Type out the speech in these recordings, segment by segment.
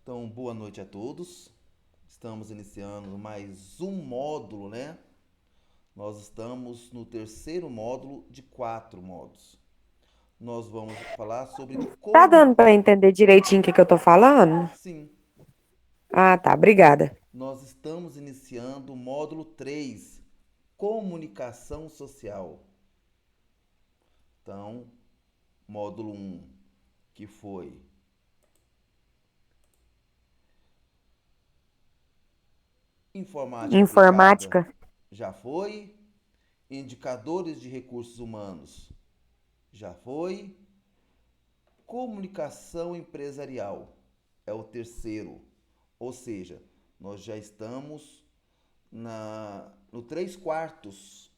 Então, boa noite a todos. Estamos iniciando mais um módulo, né? Nós estamos no terceiro módulo de 4 módulos. Nós vamos falar sobre Tá como. dando pra entender direitinho o que eu tô falando? Sim, Ah, tá. Obrigada. nós estamos iniciando o módulo 3, comunicação social. Então, módulo um, que foi informática aplicada, Informática. já foi. Indicadores de recursos humanos, já foi. Comunicação empresarial é o terceiro. Ou seja, nós já estamos no 3 quartos.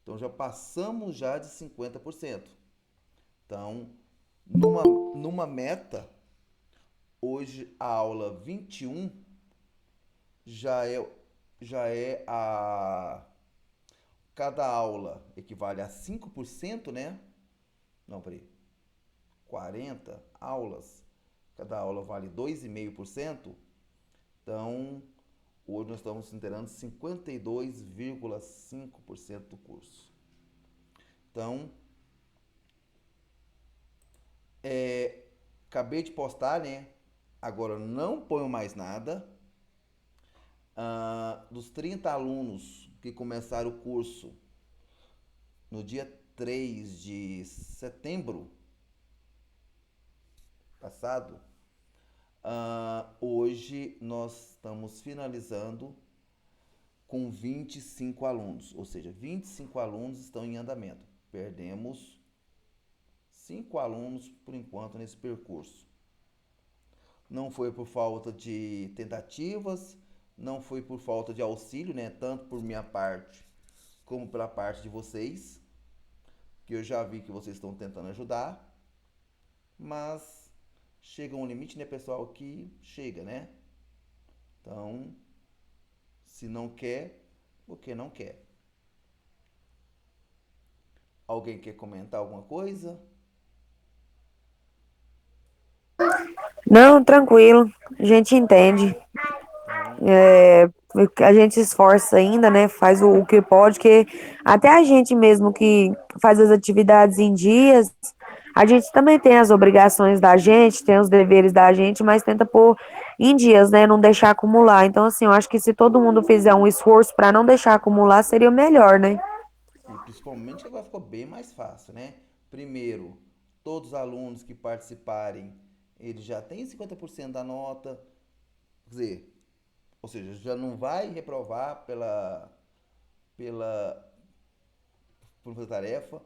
Então já passamos já de 50%. Então, numa meta, hoje a aula 21 já é, já é a. Cada aula equivale a 5%, né? Não, peraí. 40 aulas, cada aula vale 2,5%. Então, hoje nós estamos inteirando 52,5% do curso. Então, acabei de postar, né? Agora não ponho mais nada. Dos 30 alunos que começaram o curso no dia 3 de setembro passado, hoje nós estamos finalizando com 25 alunos, ou seja, 25 alunos estão em andamento. Perdemos 5 alunos por enquanto nesse percurso. Não foi por falta de tentativas, não foi por falta de auxílio, né? Tanto por minha parte como pela parte de vocês, que eu já vi que vocês estão tentando ajudar, mas chega um limite, né, pessoal, que chega, né? Então, se não quer, porque não quer. Alguém quer comentar alguma coisa? Não, tranquilo. A gente entende. Então, É, a gente se esforça ainda, né? Faz o que pode, que até a gente mesmo que faz as atividades em dias, a gente também tem as obrigações da gente, tem os deveres da gente, mas tenta pôr em dias, né? Não deixar acumular. Então, assim, eu acho que se todo mundo fizer um esforço para não deixar acumular, seria o melhor, né? e principalmente que agora ficou bem mais fácil, né? Primeiro, todos os alunos que participarem, eles já têm 50% da nota, quer dizer, ou seja, já não vai reprovar pela por fazer tarefa.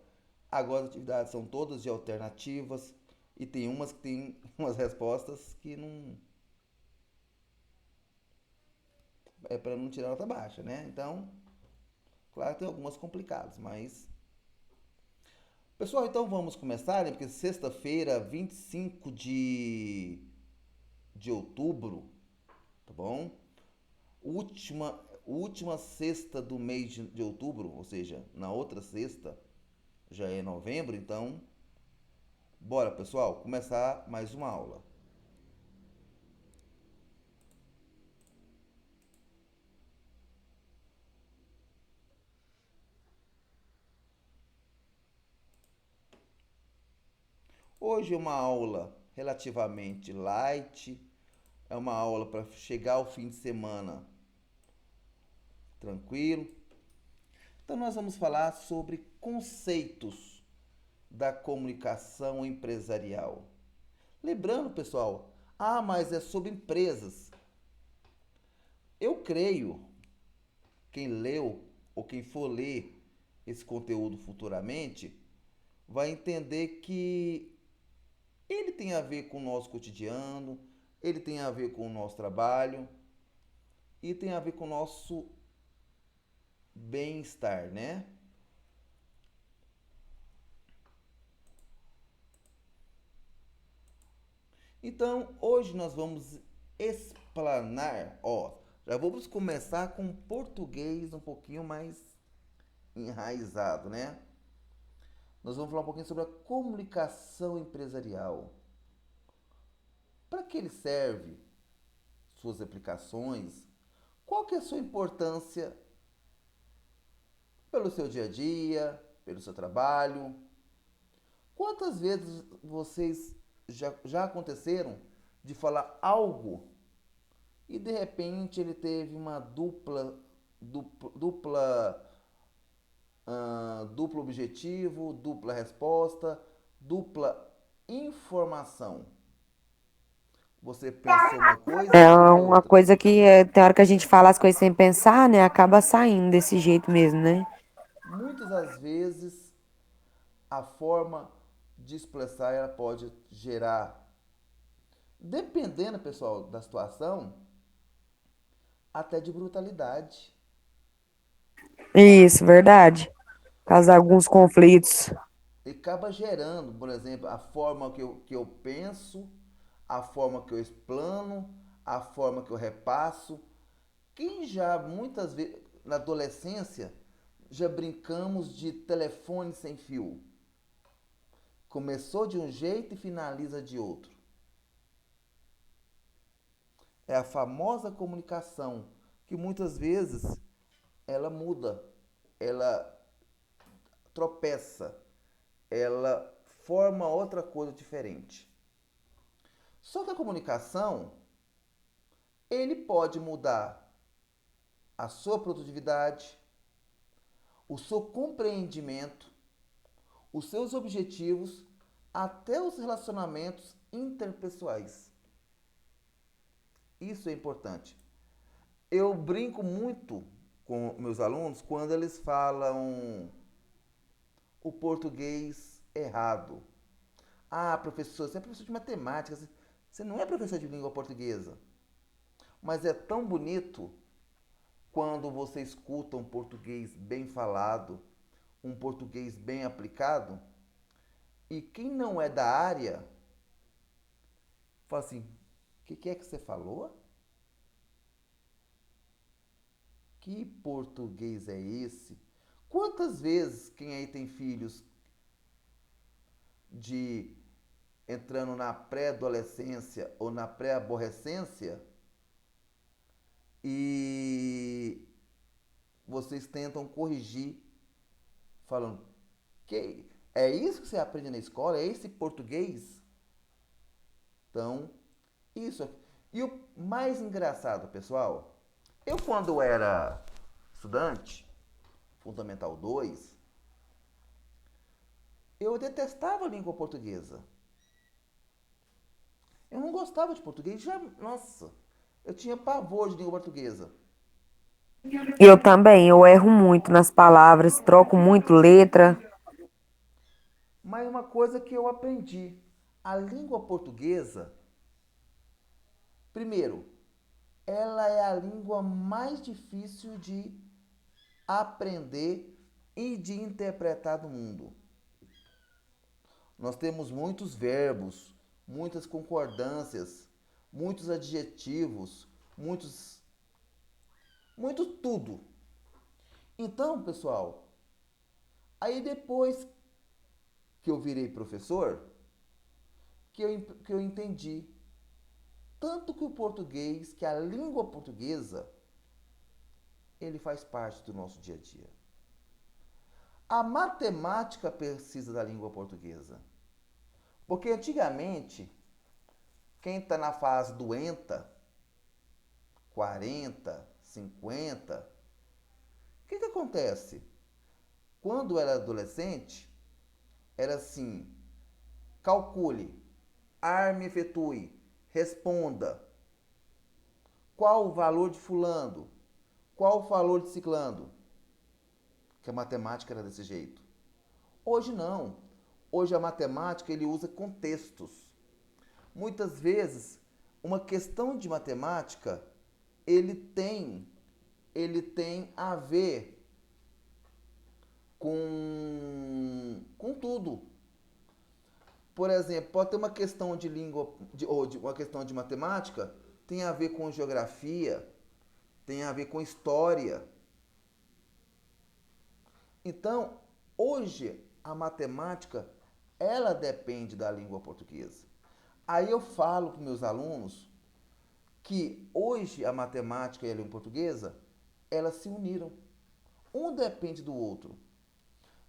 Agora as atividades são todas de alternativas e tem umas que tem umas respostas que não é para não tirar nota baixa, né? Então, claro que tem algumas complicadas, mas pessoal, então vamos começar, né? Porque sexta-feira, 25 de outubro, tá bom? Última sexta do mês de outubro, ou seja, na outra sexta já é novembro, então bora, pessoal, começar mais uma aula. Hoje é uma aula relativamente light, é uma aula para chegar ao fim de semana tranquilo. Então nós vamos falar sobre conceitos da comunicação empresarial. Lembrando, pessoal, mas é sobre empresas. Eu creio, quem leu ou quem for ler esse conteúdo futuramente, vai entender que ele tem a ver com o nosso cotidiano, ele tem a ver com o nosso trabalho e tem a ver com o nosso bem-estar, né? Então, hoje nós vamos explanar, ó, já vamos começar com português um pouquinho mais enraizado, né? Nós vamos falar um pouquinho sobre a comunicação empresarial. Para que ele serve? Suas aplicações? Qual que é a sua importância pelo seu dia a dia, pelo seu trabalho? Quantas vezes vocês já aconteceram de falar algo e de repente ele teve uma duplo objetivo, dupla resposta, dupla informação? Você pensou uma coisa e É falou uma outra. coisa que tem hora que a gente fala as coisas sem pensar, né? Acaba saindo desse jeito mesmo, né? Muitas das vezes a forma de expressar ela pode gerar, dependendo, pessoal, da situação, até de brutalidade. Isso, verdade. Causar alguns conflitos. E acaba gerando, por exemplo, a forma que eu penso, a forma que eu explano, a forma que eu repasso. Quem já muitas vezes, na adolescência, já brincamos de telefone sem fio. Começou de um jeito e finaliza de outro. É a famosa comunicação que muitas vezes ela muda, ela tropeça, ela forma outra coisa diferente. Só que a comunicação, ele pode mudar a sua produtividade, o seu compreendimento, os seus objetivos, até os relacionamentos interpessoais. Isso é importante. Eu brinco muito com meus alunos quando eles falam o português errado. Ah, professor, você é professor de matemática, você não é professor de língua portuguesa. Mas é tão bonito quando você escuta um português bem falado, um português bem aplicado, e quem não é da área fala assim: que é que você falou? Que português é esse? Quantas vezes quem aí tem filhos de entrando na pré-adolescência ou na pré-aborrecência e vocês tentam corrigir falando que é isso que você aprende na escola? É esse português? Então, isso. E o mais engraçado, pessoal, eu quando era estudante, Fundamental 2, eu detestava a língua portuguesa. Eu não gostava de português, já, nossa, eu tinha pavor de língua portuguesa. Eu também, eu erro muito nas palavras, troco muito letra. Mas uma coisa que eu aprendi, a língua portuguesa, primeiro, ela é a língua mais difícil de aprender e de interpretar do mundo. Nós temos muitos verbos, muitas concordâncias, muitos adjetivos, muito tudo. Então, pessoal, aí depois que eu virei professor, que eu entendi tanto que o português, que a língua portuguesa, ele faz parte do nosso dia a dia. A matemática precisa da língua portuguesa. Porque antigamente, quem está na fase doenta, 40, 50, o que acontece? Quando era adolescente, era assim: calcule, arme, efetue, responda. Qual o valor de fulano? Qual o valor de ciclano? Que a matemática era desse jeito. Hoje não. Hoje a matemática ele usa contextos. Muitas vezes, uma questão de matemática, ele tem, ele tem a ver com tudo. Por exemplo, pode ter uma questão de língua ou uma questão de matemática, tem a ver com geografia, tem a ver com história. Então, hoje a matemática ela depende da língua portuguesa. Aí eu falo para meus alunos que hoje a matemática e a língua portuguesa, elas se uniram. Um depende do outro.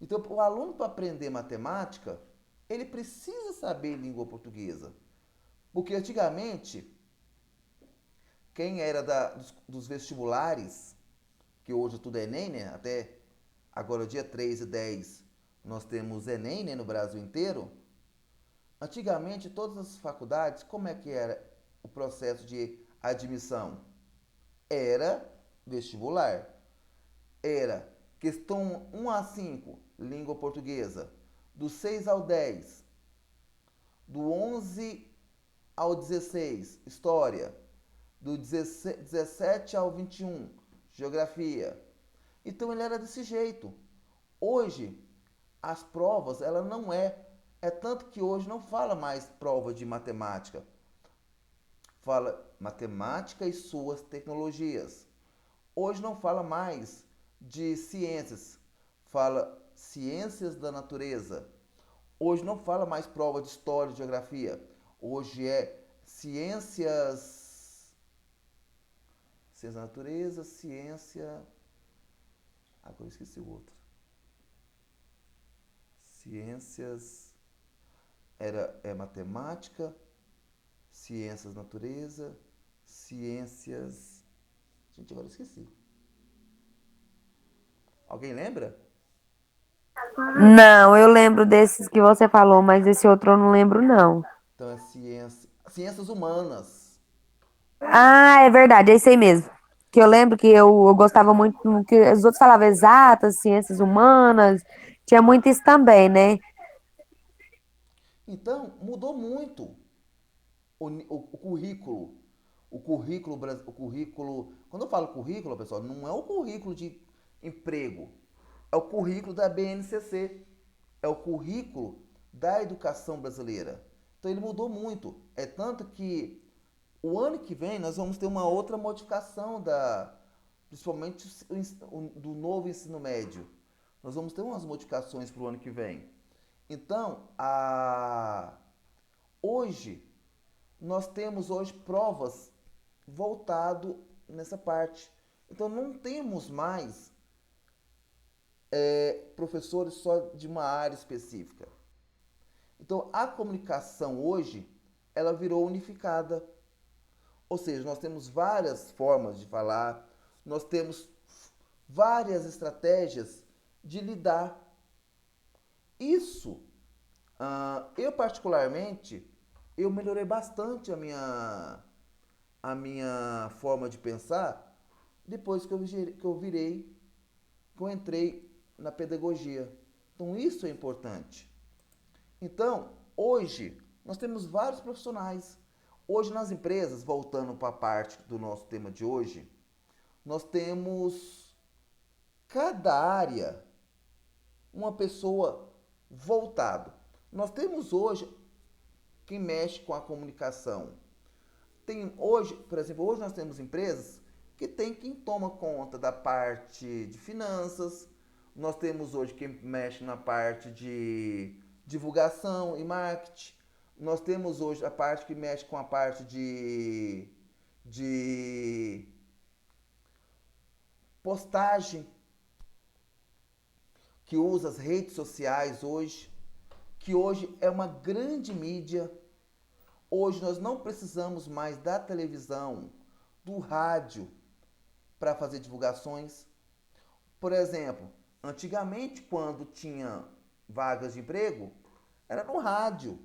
Então, o aluno para aprender matemática, ele precisa saber língua portuguesa. Porque antigamente, quem era dos vestibulares, que hoje tudo é Enem, né? Até agora, dia 3 e 10, nós temos Enem, né, no Brasil inteiro. Antigamente, todas as faculdades, como é que era o processo de admissão? Era vestibular. Era questão 1 a 5, língua portuguesa. Do 6 ao 10. Do 11 ao 16, história. Do 17 ao 21, geografia. Então ele era desse jeito. Hoje, as provas, ela não é. É tanto que hoje não fala mais prova de matemática. Fala matemática e suas tecnologias. Hoje não fala mais de ciências. Fala ciências da natureza. Hoje não fala mais prova de história e geografia. Hoje é ciências. Ciência da natureza, ciência. Agora eu esqueci o outro. Ciências. É matemática, ciências da natureza, ciências. Gente, agora eu esqueci. Alguém lembra? Não, eu lembro desses que você falou, mas esse outro eu não lembro, não. Então é ciências humanas. Ah, é verdade, é isso aí mesmo. Que eu lembro que eu gostava muito, que os outros falavam exatas, ciências humanas, tinha muito isso também, né? Então, mudou muito o currículo. O currículo. Quando eu falo currículo, pessoal, não é o currículo de emprego. É o currículo da BNCC. É o currículo da educação brasileira. Então ele mudou muito. É tanto que o ano que vem nós vamos ter uma outra modificação principalmente do novo ensino médio. Nós vamos ter umas modificações para o ano que vem. Então, hoje nós temos hoje provas voltado nessa parte. Então não temos mais professores só de uma área específica. Então a comunicação hoje ela virou unificada. Ou seja, nós temos várias formas de falar, nós temos várias estratégias de lidar. Isso, eu particularmente, eu melhorei bastante a minha forma de pensar depois que eu entrei na pedagogia. Então isso é importante. Então, hoje, nós temos vários profissionais. Hoje, nas empresas, voltando para a parte do nosso tema de hoje, nós temos cada área uma pessoa voltado. Nós temos hoje quem mexe com a comunicação. Tem hoje, por exemplo, hoje nós temos empresas que tem quem toma conta da parte de finanças. Nós temos hoje quem mexe na parte de divulgação e marketing. Nós temos hoje a parte que mexe com a parte de postagem, que usa as redes sociais hoje, que hoje é uma grande mídia. Hoje nós não precisamos mais da televisão, do rádio para fazer divulgações. Por exemplo, antigamente quando tinha vagas de emprego, era no rádio,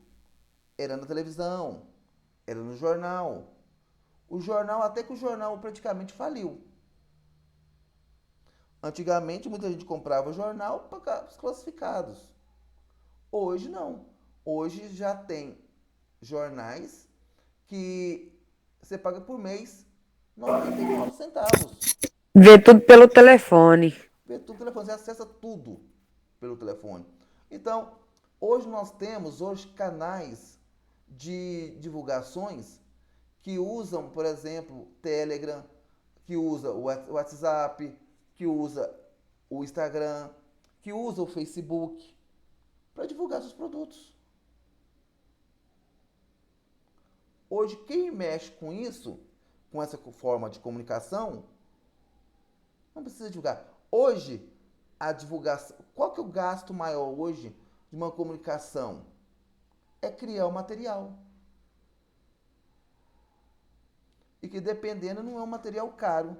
era na televisão, era no jornal. O jornal, até que o jornal praticamente faliu. Antigamente muita gente comprava o jornal para os classificados. Hoje não. Hoje já tem jornais que você paga por mês 99 centavos. Ver tudo pelo telefone. Vê tudo pelo telefone, você acessa tudo pelo telefone. Então, hoje nós temos canais de divulgações que usam, por exemplo, Telegram, que usa o WhatsApp, que usa o Instagram, que usa o Facebook para divulgar seus produtos. Hoje, quem mexe com isso, com essa forma de comunicação, não precisa divulgar. Hoje, a divulgação. Qual que é o gasto maior hoje de uma comunicação? É criar o material. E que dependendo não é um material caro.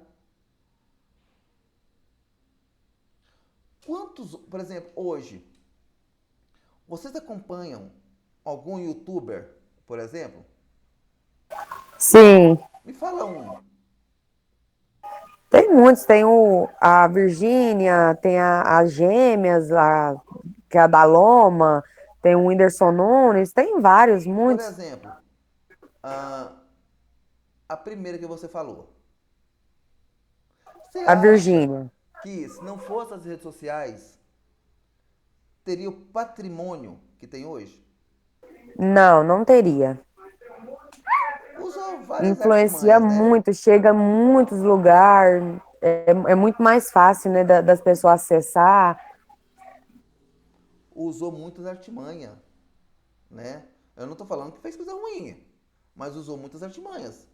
Quantos, por exemplo, hoje, vocês acompanham algum youtuber, por exemplo? Sim, Me fala um. tem muitos. Tem a Virgínia, tem as Gêmeas, que é a da Loma, tem o Whindersson Nunes, tem vários, Por muitos. exemplo, a, a primeira que você falou. Você A acha Virgínia. que se não fosse as redes sociais, teria o patrimônio que tem hoje? Não, não teria. Usou várias Influencia artimanhas, né? muito, chega a muitos lugares, é muito mais fácil, né, das pessoas acessar. Usou muitas artimanhas, né? Eu não estou falando que fez coisa ruim, mas usou muitas artimanhas.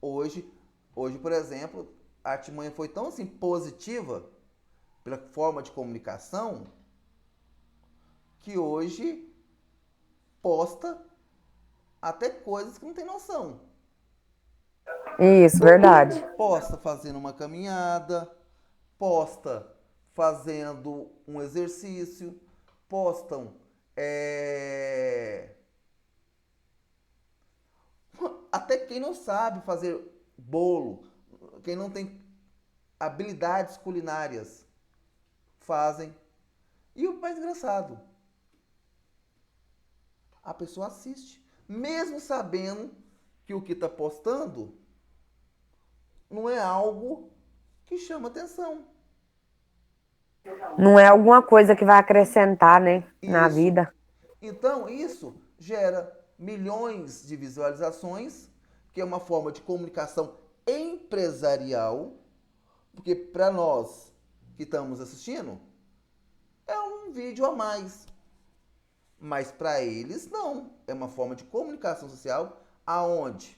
Hoje, hoje, por exemplo, a artimanha foi tão assim positiva pela forma de comunicação que hoje posta até coisas que não tem noção. Isso, verdade. Posta fazendo uma caminhada, posta fazendo um exercício, postam é, até quem não sabe fazer bolo, quem não tem habilidades culinárias, fazem. E o mais engraçado, a pessoa assiste, mesmo sabendo que o que está postando não é algo que chama atenção. Não é alguma coisa que vai acrescentar, né, na Isso. vida. Então, isso gera milhões de visualizações, que é uma forma de comunicação empresarial, porque para nós que estamos assistindo, é um vídeo a mais. Mas para eles, não. É uma forma de comunicação social aonde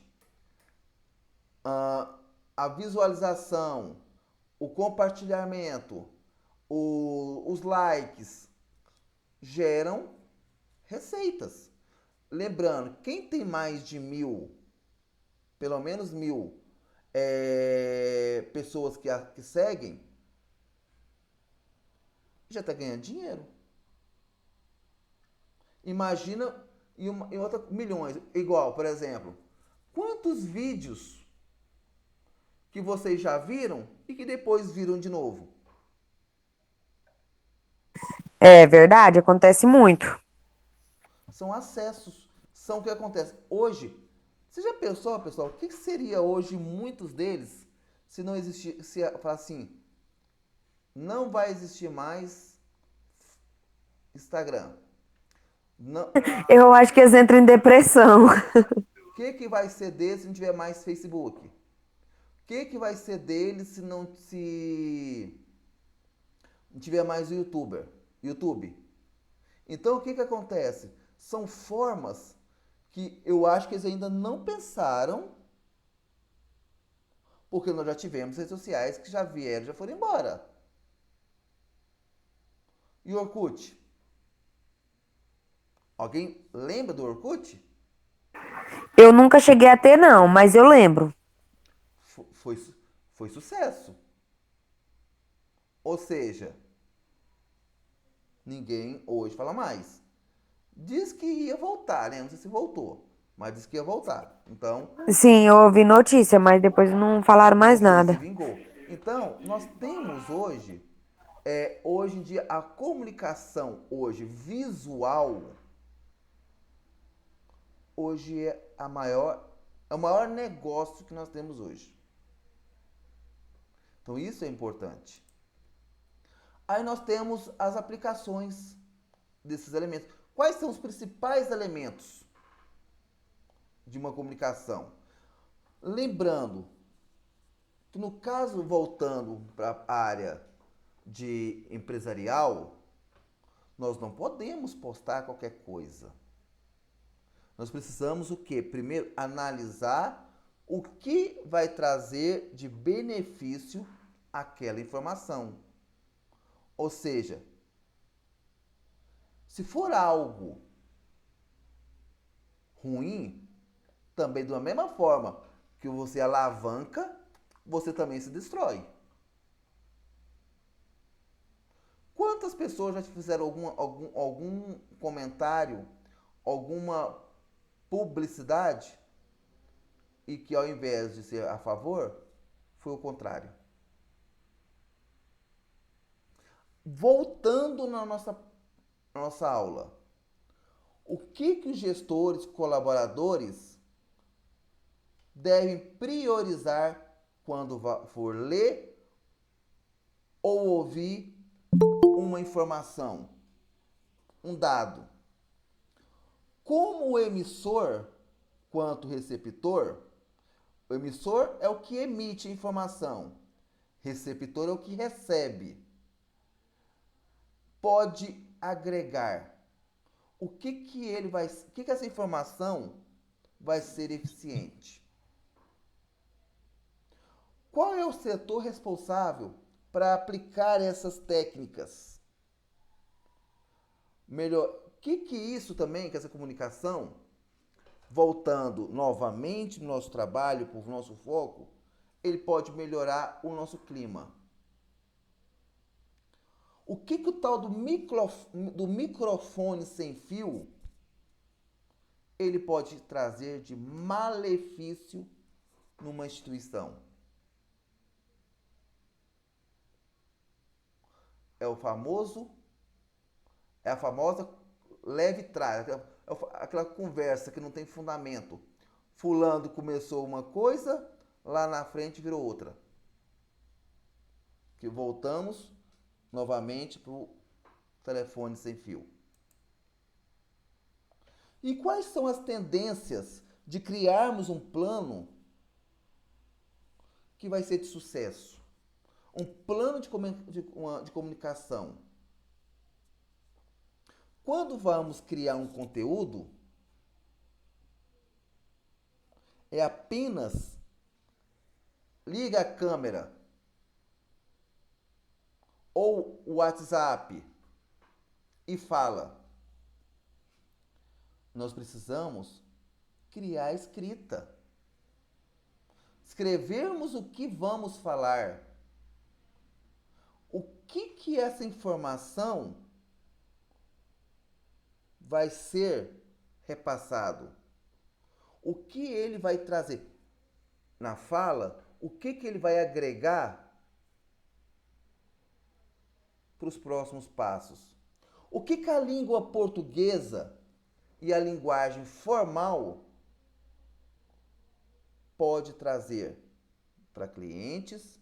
ah, a visualização, o compartilhamento, os likes geram receitas. Lembrando, quem tem mais de 1.000, pelo menos 1.000 pessoas que seguem, já está ganhando dinheiro. Imagina em outra milhões. Igual, por exemplo, quantos vídeos que vocês já viram e que depois viram de novo? É verdade, acontece muito. São acessos. São o que acontece. Hoje, você já pensou, pessoal, o que seria hoje muitos deles se não existir, se falar assim, não vai existir mais Instagram. Não, Eu acho que eles entram em depressão. o que vai ser deles se não tiver mais Facebook? O que vai ser deles se não tiver mais o YouTube? Então o que acontece? São formas que eu acho que eles ainda não pensaram, porque nós já tivemos redes sociais que já vieram, já foram embora. E o Orkut? Alguém lembra do Orkut? Eu nunca cheguei a ter, não, mas eu lembro. Foi, foi sucesso. Ou seja, ninguém hoje fala mais. Diz que ia voltar, né? Não sei se voltou, mas diz que ia voltar. Então, Sim, eu ouvi notícia, mas depois não falaram não mais sei se nada. vingou. Então, nós temos hoje, hoje em dia, a comunicação hoje visual, hoje é o maior negócio que nós temos hoje. Então, isso é importante. Aí nós temos as aplicações desses elementos. Quais são os principais elementos de uma comunicação? Lembrando que no caso, voltando para a área de empresarial, nós não podemos postar qualquer coisa. Nós precisamos o quê? Primeiro, analisar o que vai trazer de benefício aquela informação. Ou seja, se for algo ruim, também da mesma forma que você alavanca, você também se destrói. Quantas pessoas já te fizeram algum comentário, alguma publicidade e que ao invés de ser a favor, foi o contrário? Voltando na nossa aula, o que os gestores, colaboradores devem priorizar quando for ler ou ouvir uma informação, um dado? Como o emissor quanto o receptor, o emissor é o que emite a informação, receptor é o que recebe. Pode agregar. O que essa informação vai ser eficiente? Qual é o setor responsável para aplicar essas técnicas? Melhor, o que isso também, que essa comunicação, voltando novamente no nosso trabalho, para o nosso foco, ele pode melhorar o nosso clima. O que o tal do microfone sem fio, ele pode trazer de malefício numa instituição? É a famosa leve trás, aquela conversa que não tem fundamento. Fulano começou uma coisa, lá na frente virou outra. Que voltamos novamente para o telefone sem fio. E quais são as tendências de criarmos um plano que vai ser de sucesso? Um plano de comunicação. Quando vamos criar um conteúdo, é apenas liga a câmera ou o WhatsApp e fala. Nós precisamos criar a escrita. Escrevermos o que vamos falar. O que essa informação vai ser repassado? O que ele vai trazer na fala? O que ele vai agregar para os próximos passos? O que a língua portuguesa e a linguagem formal pode trazer para clientes,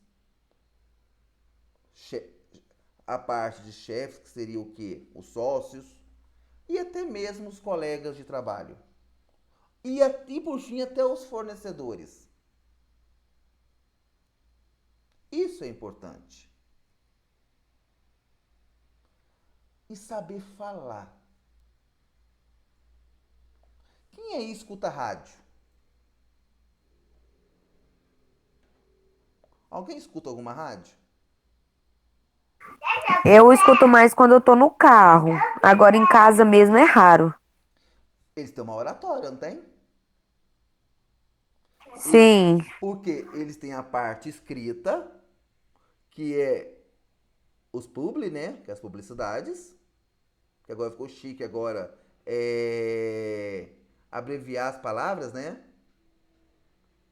a parte de chefes, que seria o quê? Os sócios, e até mesmo os colegas de trabalho. E por fim, até os fornecedores. Isso é importante. E saber falar. Quem aí escuta rádio? Alguém escuta alguma rádio? Eu escuto mais quando eu tô no carro. Agora em casa mesmo é raro. Eles têm uma oratória, não tem? Sim, Porque eles têm a parte escrita, que é os publi, né? Que é as publicidades. Que agora ficou chique agora. Abreviar as palavras, né?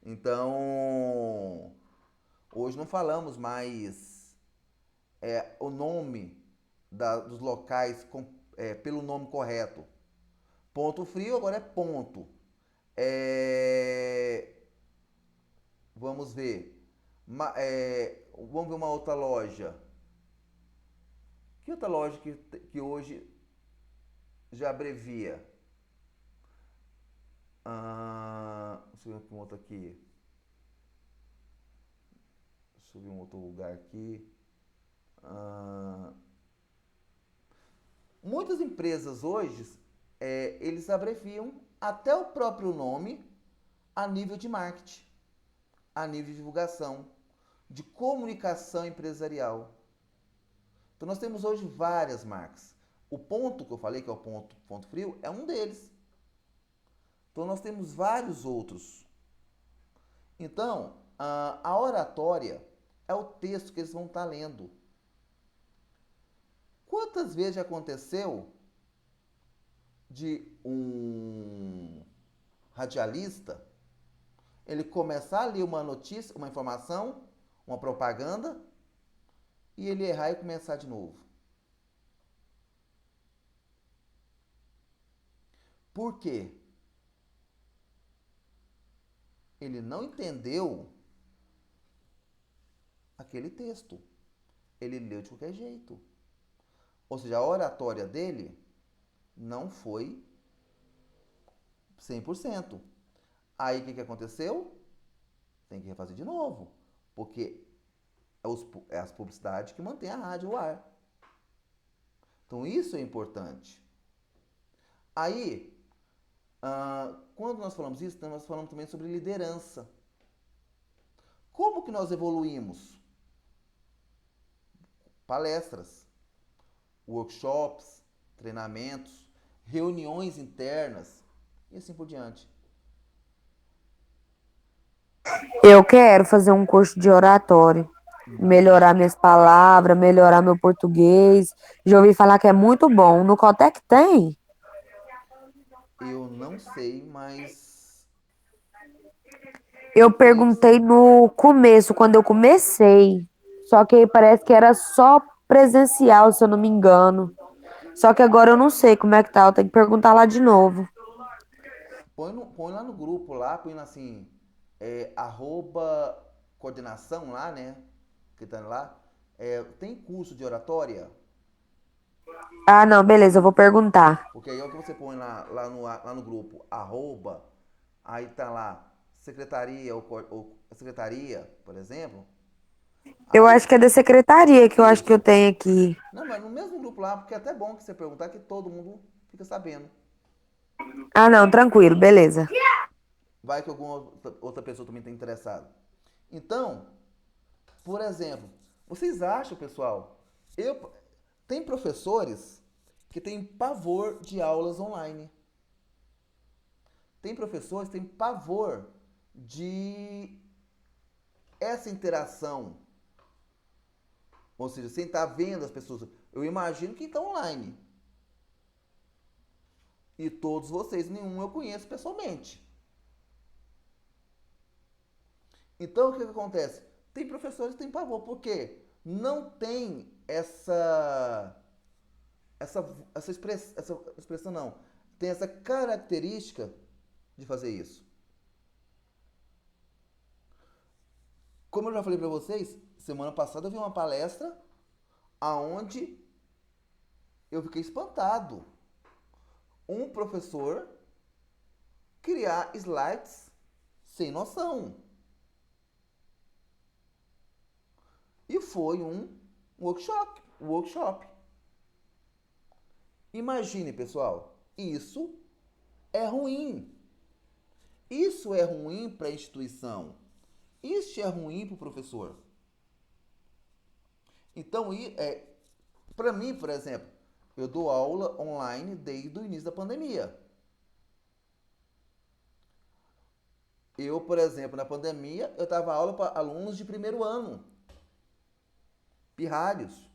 Então, hoje não falamos mais o nome dos locais pelo nome correto. Ponto frio agora é ponto. É, vamos ver. Vamos ver uma outra loja. Que outra loja que hoje já abrevia? Deixa eu ver um outro aqui. Deixa eu ver um outro lugar aqui. Muitas empresas hoje, eles abreviam até o próprio nome a nível de marketing, a nível de divulgação, de comunicação empresarial. Então nós temos hoje várias marcas. O ponto que eu falei, que é o ponto frio, é um deles. Então nós temos vários outros. Então, a oratória é o texto que eles vão estar lendo. Quantas vezes já aconteceu de um radialista ele começar a ler uma notícia, uma informação, uma propaganda, e ele errar e começar de novo? Por quê? Ele não entendeu aquele texto. Ele leu de qualquer jeito. Ou seja, a oratória dele não foi 100%. Aí o que aconteceu? Tem que refazer de novo. Porque é as publicidades que mantém a rádio no ar. Então isso é importante. Aí, quando nós falamos isso, nós falamos também sobre liderança. Como que nós evoluímos? Palestras, workshops, treinamentos, reuniões internas e assim por diante. Eu quero fazer um curso de oratório, melhorar minhas palavras, melhorar meu português. Já ouvi falar que é muito bom. No Cotec tem? Eu não sei, mas Eu creio que perguntei sim. no começo, quando eu comecei. Só que aí parece que era só presencial, se eu não me engano. Só que agora eu não sei como é que tá. Eu tenho que perguntar lá de novo. Põe lá no grupo lá, põe lá assim, arroba coordenação lá, né? Que tá lá. Tem curso de oratória? Ah, não, beleza, eu vou perguntar. Porque aí é o que você põe lá no grupo, arroba, aí tá lá, secretaria ou secretaria, por exemplo. Eu Aí, acho que é da secretaria que eu acho que eu isso. tenho aqui. Não, mas no mesmo grupo lá, porque é até bom que você perguntar que todo mundo fica sabendo. Ah, não, tranquilo, beleza. Vai que alguma outra pessoa também está interessada. Então, por exemplo, vocês acham, pessoal, eu tem professores que têm pavor de aulas online. Tem professores que têm pavor de essa interação. Ou seja, sem estar vendo as pessoas. Eu imagino que está online. E todos vocês, nenhum eu conheço pessoalmente. Então, o que acontece? Tem professores que têm pavor, porque não tem essa expressão não. Tem essa característica de fazer isso. Como eu já falei para vocês, semana passada eu vi uma palestra aonde eu fiquei espantado. Um professor criar slides sem noção. E foi um workshop. Imagine, pessoal, isso é ruim. Isso é ruim para a instituição. Isso é ruim para o professor. Então, para mim, por exemplo, eu dou aula online desde o início da pandemia. Eu, por exemplo, na pandemia, eu dava aula para alunos de primeiro ano, pirralhos.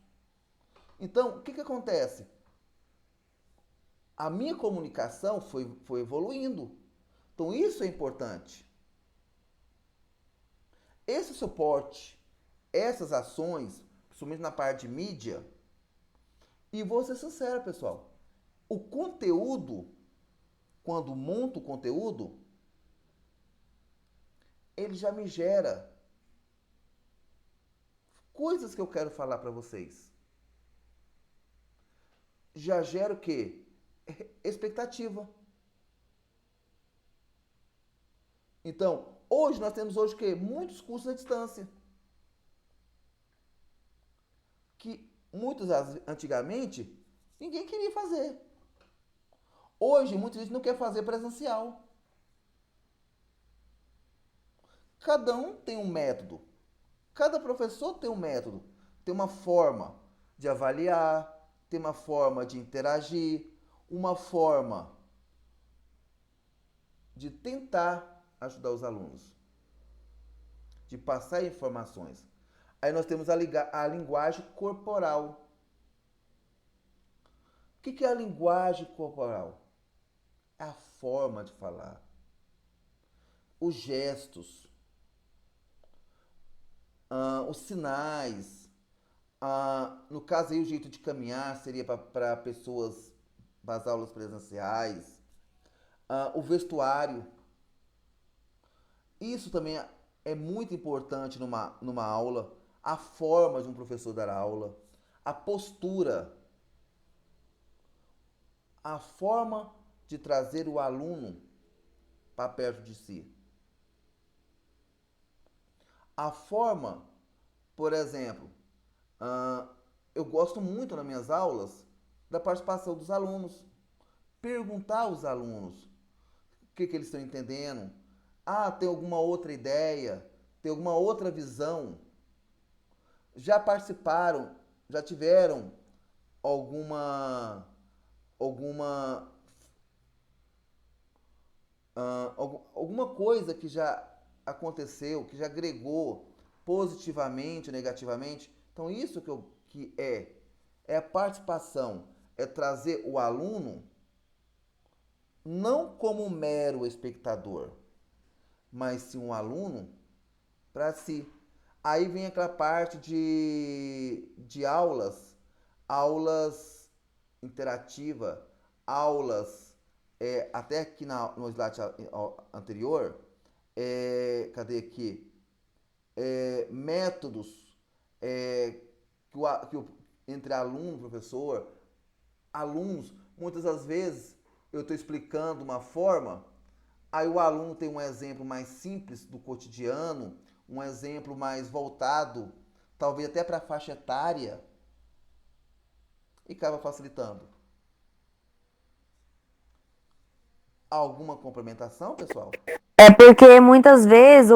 Então, o que acontece? A minha comunicação foi evoluindo. Então, isso é importante. Esse suporte, essas ações, principalmente na parte de mídia, e vou ser sincero, pessoal, o conteúdo, quando monto o conteúdo, ele já me gera coisas que eu quero falar para vocês. Já gera o quê? Expectativa. Então, hoje nós temos hoje o quê? Muitos cursos à distância. Que muitos antigamente ninguém queria fazer. Hoje, muita gente não quer fazer presencial. Cada um tem um método. Cada professor tem um método. Tem uma forma de avaliar, tem uma forma de interagir, uma forma de tentar ajudar os alunos, de passar informações. Aí nós temos a linguagem corporal. O que é a linguagem corporal? É a forma de falar, os gestos, os sinais. No caso aí, o jeito de caminhar seria para pessoas das aulas presenciais. O vestuário. Isso também é muito importante numa aula. A forma de um professor dar aula. A postura. A forma de trazer o aluno para perto de si. A forma, por exemplo, eu gosto muito nas minhas aulas da participação dos alunos. Perguntar aos alunos o que eles estão entendendo. Tem alguma outra ideia? Tem alguma outra visão? Já participaram? Já tiveram alguma alguma alguma coisa que já aconteceu, que já agregou positivamente ou negativamente? Então isso que é a participação, é trazer o aluno não como um mero espectador, mas sim um aluno para si. Aí vem aquela parte de aulas interativa, aulas, até aqui no slide anterior, cadê aqui? Métodos entre aluno e professor, alunos, muitas das vezes eu estou explicando uma forma, aí o aluno tem um exemplo mais simples do cotidiano, um exemplo mais voltado, talvez até para a faixa etária, e acaba facilitando. Alguma complementação, pessoal? É porque muitas vezes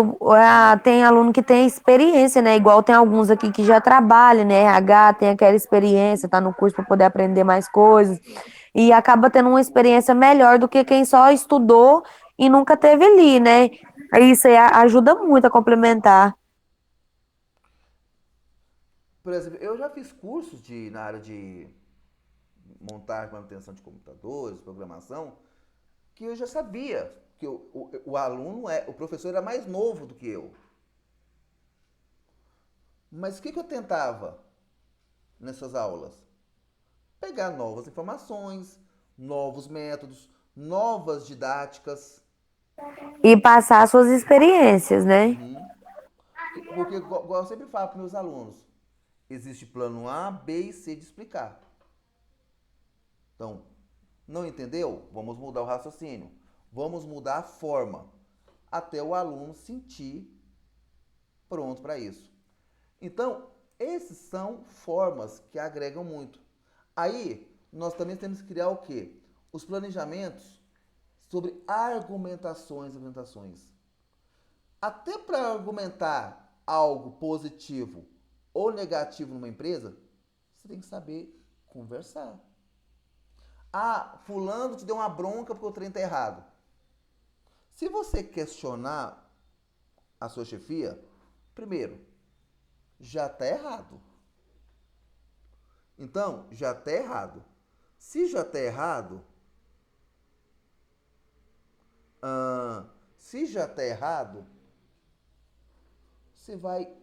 tem aluno que tem experiência, né? Igual tem alguns aqui que já trabalham, né? RH tem aquela experiência, tá no curso para poder aprender mais coisas e acaba tendo uma experiência melhor do que quem só estudou e nunca teve ali, né? Isso aí ajuda muito a complementar. Por exemplo, eu já fiz cursos na área de montagem e manutenção de computadores, programação, que eu já sabia que o aluno o professor era mais novo do que eu. Mas o que eu tentava nessas aulas? Pegar novas informações, novos métodos, novas didáticas. E passar suas experiências, né? Uhum. Porque, igual eu sempre falo para meus alunos, existe plano A, B e C de explicar. Então, não entendeu? Vamos mudar o raciocínio. Vamos mudar a forma. Até o aluno sentir pronto para isso. Então, esses são formas que agregam muito. Aí, nós também temos que criar o quê? Os planejamentos sobre argumentações e apresentações. Até para argumentar algo positivo ou negativo numa empresa, você tem que saber conversar. Fulano te deu uma bronca porque o trem está errado. Se você questionar a sua chefia, primeiro, já está errado. Então, já está errado. Se já está errado, se já está errado, você vai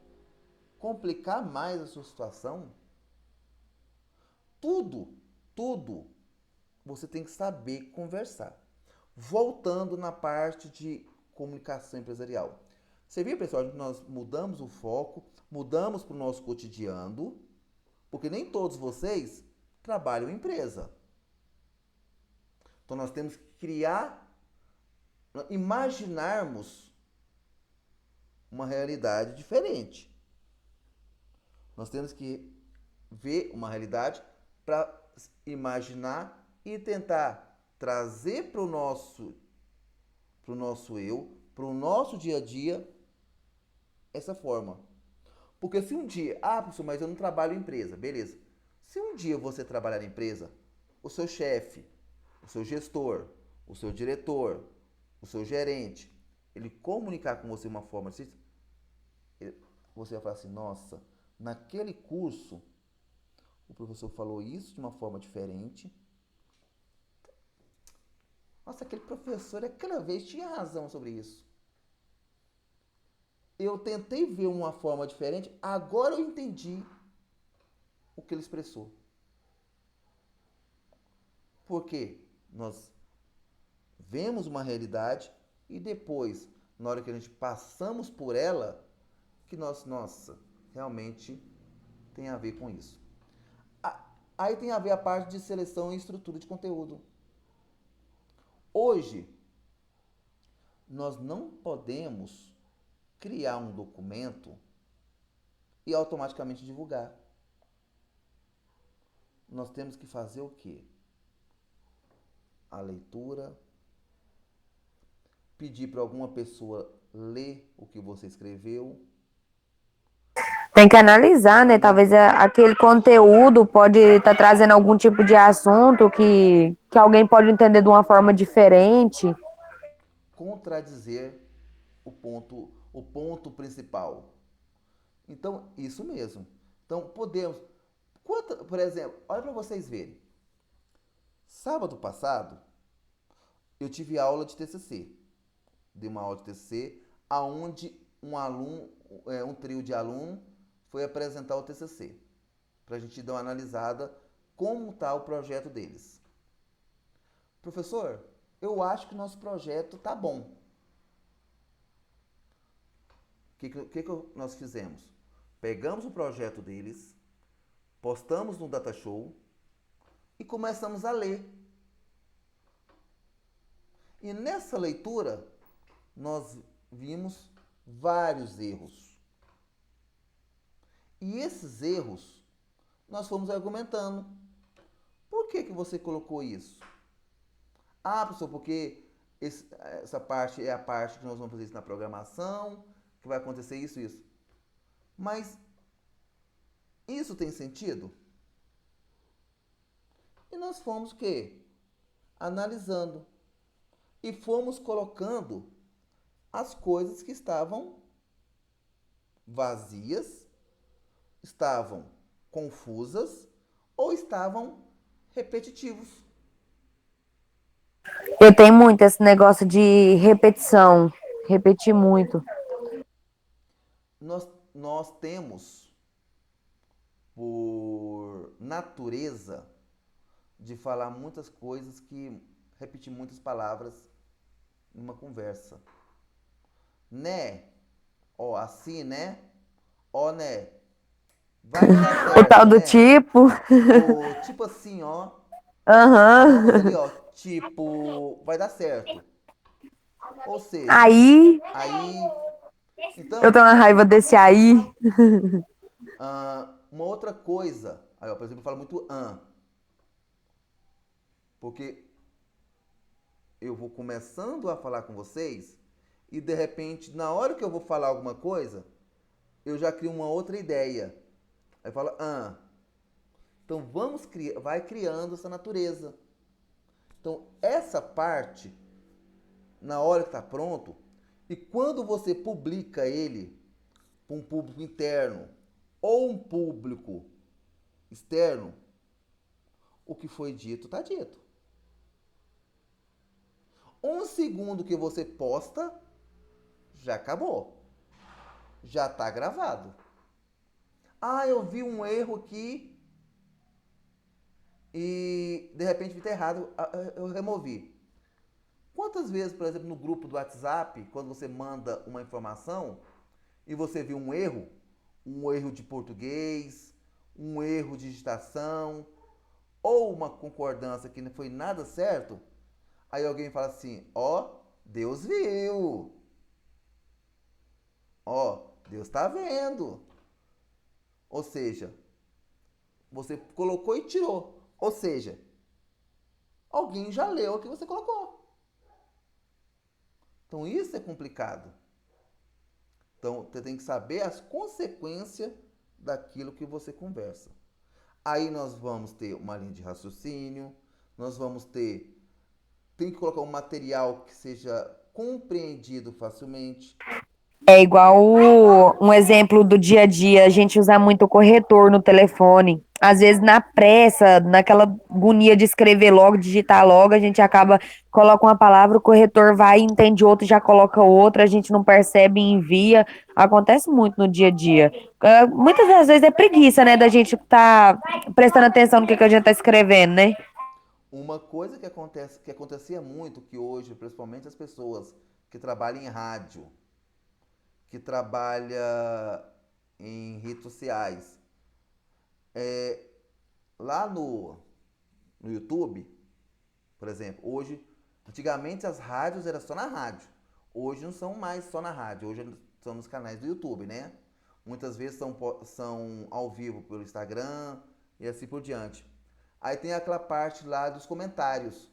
complicar mais a sua situação. Tudo, você tem que saber conversar. Voltando na parte de comunicação empresarial. Você viu, pessoal, que nós mudamos o foco, mudamos para o nosso cotidiano, porque nem todos vocês trabalham em empresa. Então nós temos que imaginarmos uma realidade diferente. Nós temos que ver uma realidade para imaginar e tentar trazer pro nosso eu, pro nosso dia a dia, essa forma. Porque se um dia, professor, mas eu não trabalho em empresa, beleza. Se um dia você trabalhar em empresa, o seu chefe, o seu gestor, o seu diretor, o seu gerente, ele comunicar com você de uma forma assim, você vai falar assim, nossa, naquele curso o professor falou isso de uma forma diferente. Nossa, aquele professor aquela vez tinha razão sobre isso. Eu tentei ver uma forma diferente, agora eu entendi o que ele expressou. Porque nós vemos uma realidade e depois, na hora que a gente passamos por ela, que nós, nossa, realmente tem a ver com isso. Aí tem a ver a parte de seleção e estrutura de conteúdo. Hoje, nós não podemos criar um documento e automaticamente divulgar. Nós temos que fazer o quê? A leitura, pedir para alguma pessoa ler o que você escreveu. Tem que analisar, né? Talvez aquele conteúdo pode estar trazendo algum tipo de assunto que alguém pode entender de uma forma diferente. Contradizer o ponto principal. Então, isso mesmo. Então, podemos. Por exemplo, olha para vocês verem. Sábado passado, eu tive aula de TCC. Dei uma aula de TCC, aonde um trio de alunos foi apresentar o TCC. Para a gente dar uma analisada como está o projeto deles. Professor, eu acho que o nosso projeto tá bom. O que nós fizemos? Pegamos o projeto deles, postamos no Datashow e começamos a ler. E nessa leitura, nós vimos vários erros. E esses erros, nós fomos argumentando. Por que você colocou isso? Professor, porque essa parte é a parte que nós vamos fazer isso na programação, que vai acontecer isso e isso. Mas isso tem sentido? E nós fomos o quê? Analisando. E fomos colocando as coisas que estavam vazias, estavam confusas ou estavam repetitivos. Eu tenho muito esse negócio de repetição, repetir muito. Nós temos, por natureza, de falar muitas coisas que repetir muitas palavras numa conversa. Né? Ó, assim, né? Ó, né? Vai dar O certo, tal do né? tipo. Ou tipo assim, ó. Famoso ali, Aham. ó. Tipo, vai dar certo. Ou seja, Aí, aí. eu Então, tenho uma raiva desse aí. uma outra coisa. Aí, ó, por exemplo, eu falo muito porque eu vou começando a falar com vocês e de repente, na hora que eu vou falar alguma coisa, eu já crio uma outra ideia. Aí fala. Então vai criando essa natureza. Então, essa parte, na hora que está pronto, e quando você publica ele para um público interno ou um público externo, o que foi dito está dito. Um segundo que você posta, já acabou. Já está gravado. Eu vi um erro aqui e de repente vi errado, eu removi. Quantas vezes, por exemplo, no grupo do WhatsApp, quando você manda uma informação e você viu um erro de português, um erro de digitação, ou uma concordância que não foi nada certo, aí alguém fala assim, Deus viu. Deus está vendo. Ou seja, você colocou e tirou. Ou seja, alguém já leu o que você colocou. Então isso é complicado. Então você tem que saber as consequências daquilo que você conversa. Aí nós vamos ter uma linha de raciocínio, nós vamos ter. Tem que colocar um material que seja compreendido facilmente. É igual um exemplo do dia a dia, a gente usa muito o corretor no telefone. Às vezes, na pressa, naquela agonia de escrever logo, digitar logo, a gente acaba, coloca uma palavra, o corretor vai, entende outra, já coloca outra, a gente não percebe e envia. Acontece muito no dia a dia. Muitas das vezes é preguiça, né, da gente estar prestando atenção no que a gente tá escrevendo, né? Uma coisa que acontecia muito, que hoje, principalmente as pessoas que trabalham em rádio, que trabalha em redes sociais, lá no YouTube, por exemplo, hoje, antigamente as rádios era só na rádio. Hoje não são mais só na rádio, hoje são nos canais do YouTube, né? Muitas vezes são ao vivo pelo Instagram e assim por diante. Aí tem aquela parte lá dos comentários.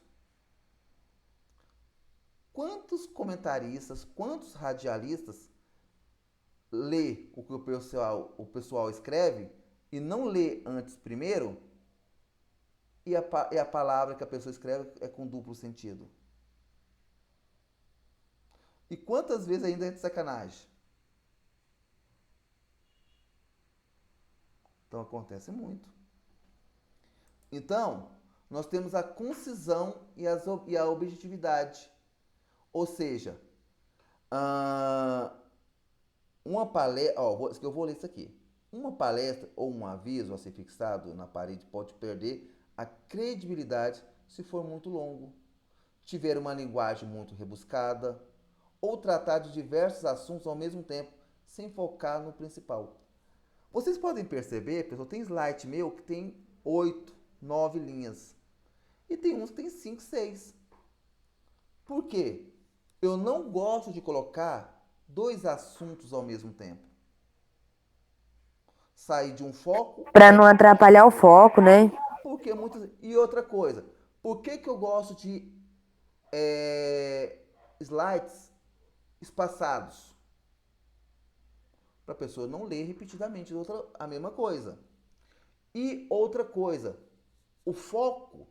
Quantos comentaristas, quantos radialistas lê o que o pessoal escreve e não lê antes primeiro e a palavra que a pessoa escreve é com duplo sentido? E quantas vezes ainda é de sacanagem? Então acontece muito. Então, nós temos a concisão e a objetividade. Ou seja, ah, uma palestra. Ó, eu vou ler isso aqui. Uma palestra ou um aviso a ser fixado na parede pode perder a credibilidade se for muito longo, tiver uma linguagem muito rebuscada ou tratar de diversos assuntos ao mesmo tempo, sem focar no principal. Vocês podem perceber, pessoal, tem slide meu que tem 8, 9 linhas. E tem uns que tem 5, 6. Por quê? Eu não gosto de colocar dois assuntos ao mesmo tempo. Sair de um foco, Pra não atrapalhar o foco, né? porque muitas. E outra coisa, por que, que eu gosto de slides espaçados? Para a pessoa não ler repetidamente a mesma coisa. E outra coisa, o foco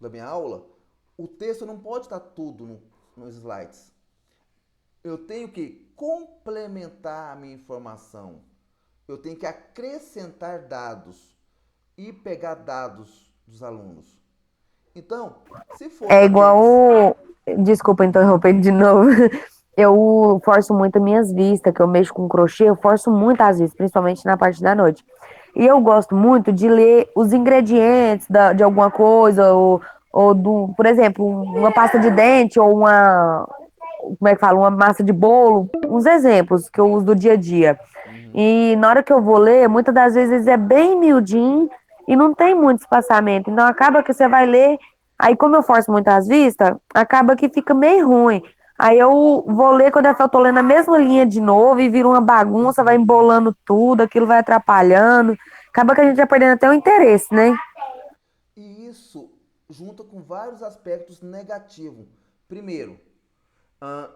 da minha aula, o texto não pode estar tudo nos slides. Eu tenho que complementar a minha informação. Eu tenho que acrescentar dados e pegar dados dos alunos. Então, se for É igual. daqueles. Desculpa interromper de novo. Eu forço muito as minhas vistas, que eu mexo com crochê, eu forço muito as vistas, principalmente na parte da noite. E eu gosto muito de ler os ingredientes de alguma coisa, por exemplo, uma pasta de dente ou como é que fala, uma massa de bolo, uns exemplos que eu uso do dia a dia. Uhum. E na hora que eu vou ler, muitas das vezes é bem miudinho e não tem muito espaçamento. Então acaba que você vai ler, aí como eu forço muito as vistas, acaba que fica meio ruim. Aí eu vou ler quando eu tô lendo a mesma linha de novo e vira uma bagunça, vai embolando tudo, aquilo vai atrapalhando. Acaba que a gente vai perdendo até o interesse, né? E isso junta com vários aspectos negativos. Primeiro,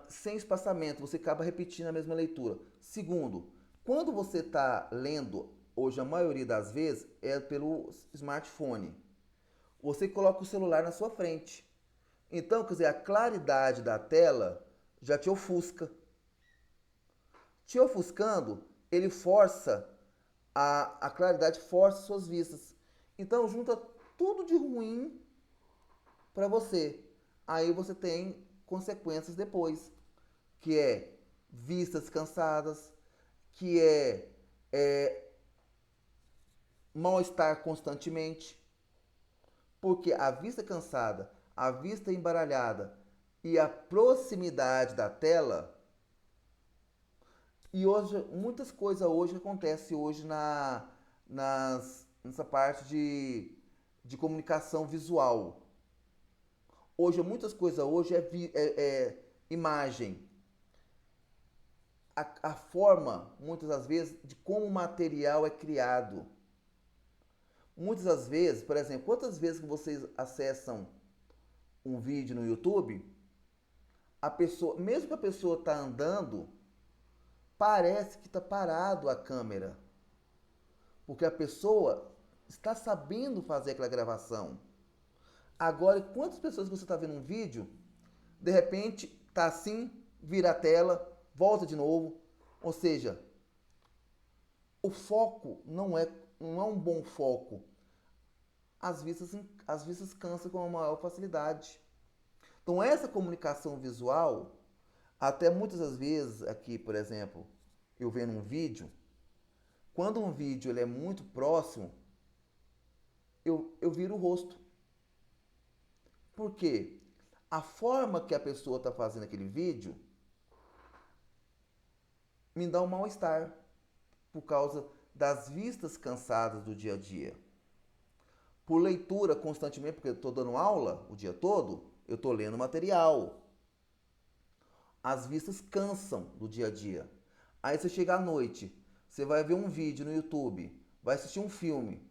sem espaçamento, você acaba repetindo a mesma leitura. Segundo, quando você está lendo, hoje a maioria das vezes é pelo smartphone. Você coloca o celular na sua frente. Então, quer dizer, a claridade da tela já te ofusca. Te ofuscando, ele força, a claridade força suas vistas. Então, junta tudo de ruim para você. Aí você tem consequências depois, que é vistas cansadas, que é mal-estar constantemente, porque a vista cansada, a vista embaralhada e a proximidade da tela. E hoje, muitas coisas hoje acontecem hoje nessa parte de comunicação visual. Hoje, muitas coisas hoje é imagem. A forma, muitas das vezes, de como o material é criado. Muitas das vezes, por exemplo, quantas vezes que vocês acessam um vídeo no YouTube, a pessoa, mesmo que a pessoa está andando, parece que está parado a câmera, porque a pessoa está sabendo fazer aquela gravação. Agora, quantas pessoas você está vendo um vídeo, de repente tá assim, vira a tela, volta de novo, ou seja, o foco não é um bom foco. As vistas cansam com a maior facilidade. Então essa comunicação visual, até muitas das vezes aqui, por exemplo, eu vendo um vídeo, quando um vídeo ele é muito próximo, eu viro o rosto. Por quê? A forma que a pessoa está fazendo aquele vídeo me dá um mal-estar por causa das vistas cansadas do dia a dia. Por leitura constantemente, porque eu estou dando aula o dia todo, eu estou lendo material. As vistas cansam do dia a dia. Aí você chega à noite, você vai ver um vídeo no YouTube, vai assistir um filme,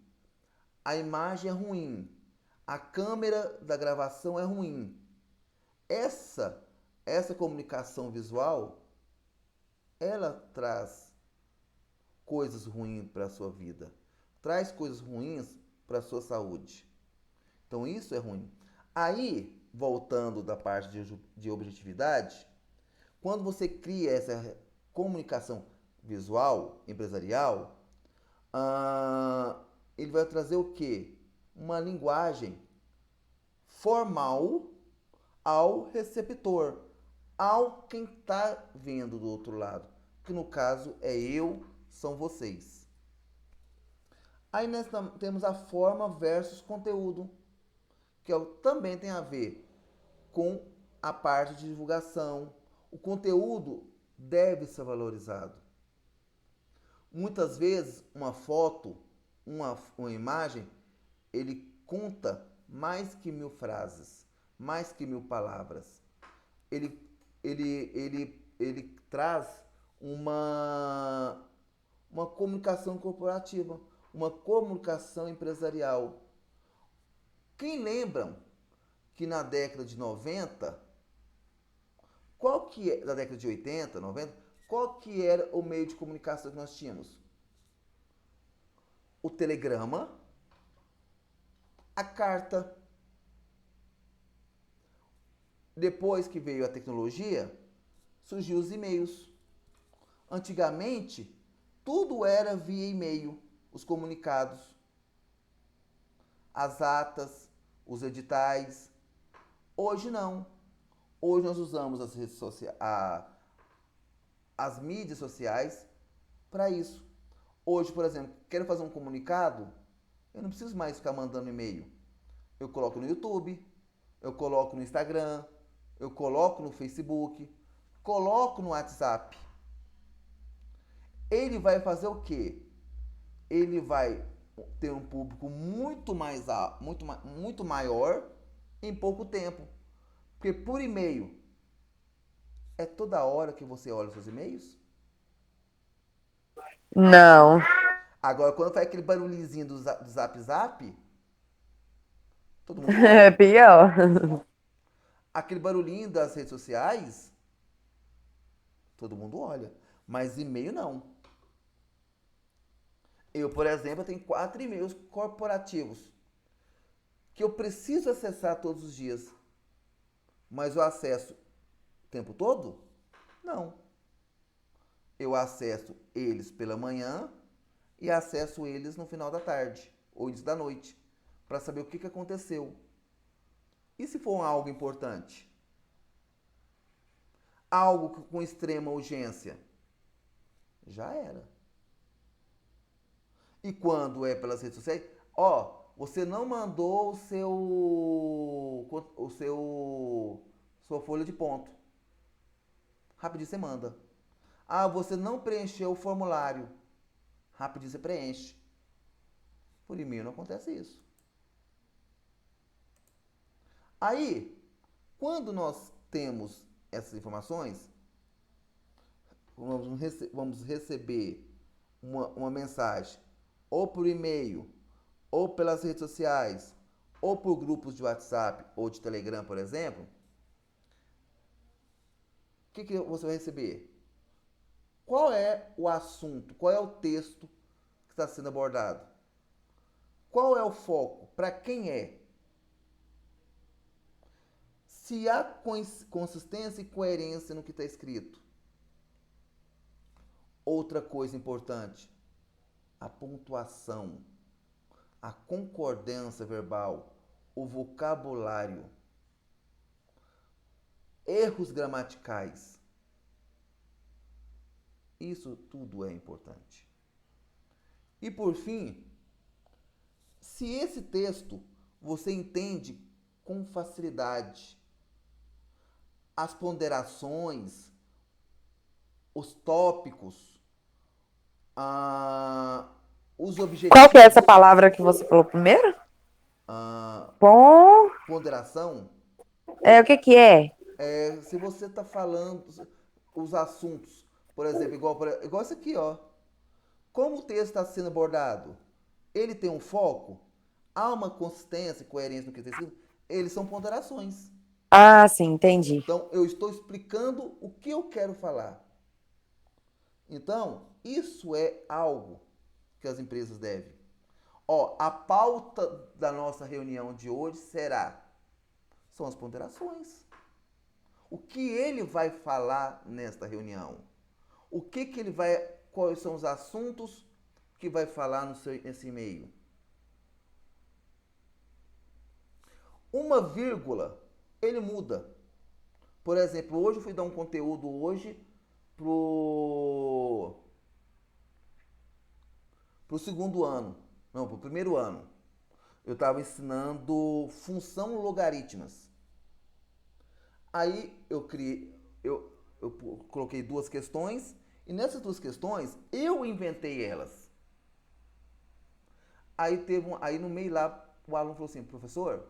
a imagem é ruim, a câmera da gravação é ruim. Essa comunicação visual, ela traz coisas ruins para a sua vida, traz coisas ruins para a sua saúde. Então isso é ruim. Aí, voltando da parte de objetividade, quando você cria essa comunicação visual empresarial, ele vai trazer o quê? Uma linguagem formal ao receptor, ao quem está vendo do outro lado, que no caso é eu, são vocês. Aí nós temos a forma versus conteúdo, que também tem a ver com a parte de divulgação. O conteúdo deve ser valorizado. Muitas vezes uma foto, uma imagem, ele conta mais que 1000 frases, mais que 1000 palavras. Ele traz uma comunicação corporativa, uma comunicação empresarial. Quem lembra que na década de 90, da década de 80, 90, qual que era o meio de comunicação que nós tínhamos? O telegrama, a carta. Depois que veio a tecnologia, surgiu os e-mails. Antigamente, tudo era via e-mail, os comunicados, as atas, os editais. Hoje não. Hoje nós usamos as redes sociais, as mídias sociais para isso. Hoje, por exemplo, quero fazer um comunicado, eu não preciso mais ficar mandando e-mail. Eu coloco no YouTube, eu coloco no Instagram, eu coloco no Facebook, coloco no WhatsApp. Ele vai fazer o quê? Ele vai ter um público muito maior em pouco tempo. Porque por e-mail, é toda hora que você olha os seus e-mails? Não. Agora, quando faz aquele barulhinho do Zap Zap, todo mundo É olha. pior. Aquele barulhinho das redes sociais, todo mundo olha. Mas e-mail não. Eu, por exemplo, tenho 4 e-mails corporativos que eu preciso acessar todos os dias. Mas eu acesso o tempo todo? Não. Eu acesso eles pela manhã e acesso eles no final da tarde ou início da noite para saber o que aconteceu. E se for algo importante? Algo com extrema urgência? Já era. E quando é pelas redes sociais, você não mandou sua folha de ponto. Rapidinho você manda. Você não preencheu o formulário. Rapidinho você preenche. Por e-mail não acontece isso. Aí, quando nós temos essas informações, vamos receber uma mensagem ou por e-mail ou pelas redes sociais, ou por grupos de WhatsApp ou de Telegram, por exemplo, o que você vai receber? Qual é o assunto? Qual é o texto que está sendo abordado? Qual é o foco? Para quem é? Se há consistência e coerência no que está escrito. Outra coisa importante, a pontuação, a concordância verbal, o vocabulário, erros gramaticais. Isso tudo é importante. E por fim, se esse texto você entende com facilidade, as ponderações, os tópicos, ah, os Qual que é essa objetivos, palavra que você falou primeiro? ah, Bom, ponderação, o que que é? se você está falando os assuntos, por exemplo, igual isso aqui, ó. Como o texto está sendo abordado? Ele tem um foco? Há uma consistência e coerência no que está escrito? Eles são ponderações. Ah, sim, entendi. Então, eu estou explicando o que eu quero falar. Então, isso é algo que as empresas devem. Ó, a pauta da nossa reunião de hoje são as ponderações. O que ele vai falar nesta reunião? O que ele vai, quais são os assuntos que vai falar nesse e-mail? Uma vírgula, ele muda. Por exemplo, hoje eu fui dar um conteúdo hoje pro pro segundo ano, não, pro primeiro ano. Eu estava ensinando função logaritmas. Aí eu coloquei duas questões e nessas duas questões eu inventei elas. Aí no meio lá o aluno falou assim, professor,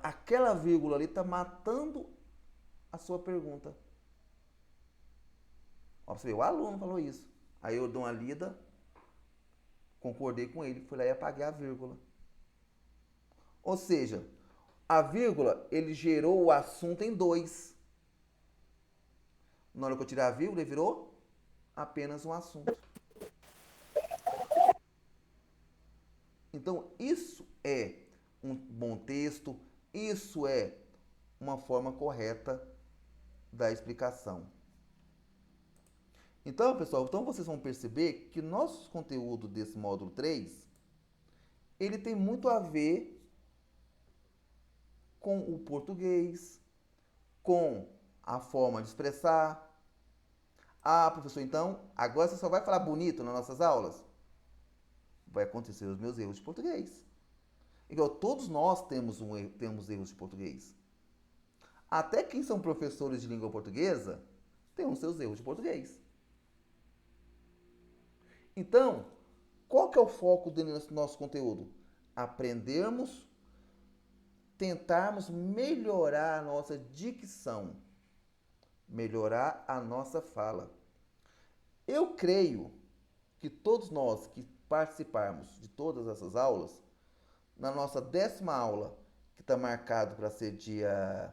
aquela vírgula ali está matando a sua pergunta. Ó, você vê, o aluno falou isso. Aí eu dou uma lida, concordei com ele, fui lá e apaguei a vírgula. Ou seja, a vírgula, ele gerou o assunto em dois. Na hora que eu tirar a vírgula, ele virou apenas um assunto. Então, isso é um bom texto, isso é uma forma correta da explicação. Então, pessoal, vocês vão perceber que nosso conteúdo desse módulo 3, ele tem muito a ver com o português, com a forma de expressar. Ah, professor, então, agora você só vai falar bonito nas nossas aulas? Vai acontecer os meus erros de português. Igual todos nós temos erros de português. Até quem são professores de língua portuguesa tem os seus erros de português. Então, qual que é o foco do nosso conteúdo? Aprendermos, tentarmos melhorar a nossa dicção, melhorar a nossa fala. Eu creio que todos nós que participarmos de todas essas aulas, na nossa 10ª aula, que está marcado para ser dia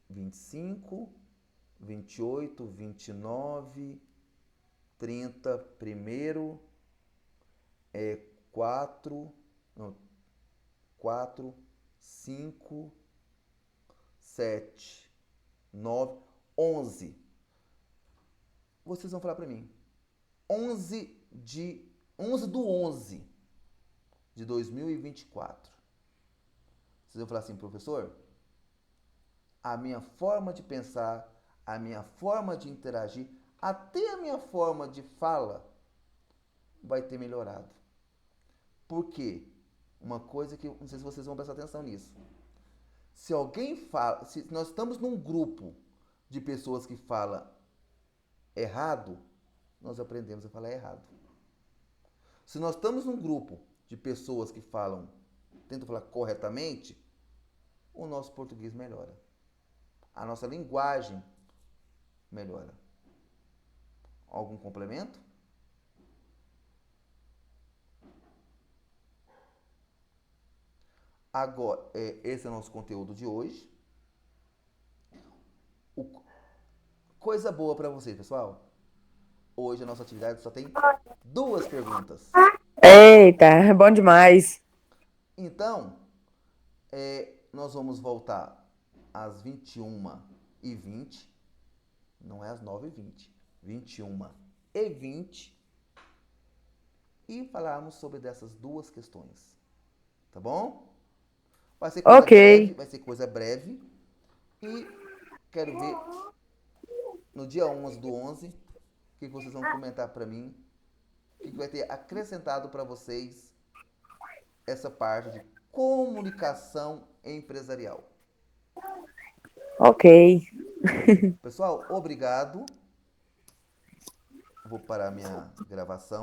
25, 28, 29, 30, primeiro, 4, não, 4, 5, 7, 9, 11. Vocês vão falar para mim. 11 do 11 de 2024. Vocês vão falar assim, professor, a minha forma de pensar, a minha forma de interagir, até a minha forma de fala vai ter melhorado. Por quê? Uma coisa que não sei se vocês vão prestar atenção nisso. Se alguém fala, se nós estamos num grupo de pessoas que falam errado, nós aprendemos a falar errado. Se nós estamos num grupo de pessoas que tentam falar corretamente, o nosso português melhora. A nossa linguagem melhora. Algum complemento? Agora, esse é o nosso conteúdo de hoje. O- Coisa boa para vocês, pessoal. Hoje a nossa atividade só tem duas perguntas. Eita, é bom demais. Então, nós vamos voltar às 21h20, não é às 9h20, 21h20, e falarmos sobre dessas duas questões. Tá bom? Vai ser coisa Ok, breve, vai ser coisa breve. E quero ver no dia 11/11 o que vocês vão comentar para mim, o que vai ter acrescentado para vocês essa parte de comunicação empresarial. ok. Pessoal, obrigado. Vou parar minha gravação.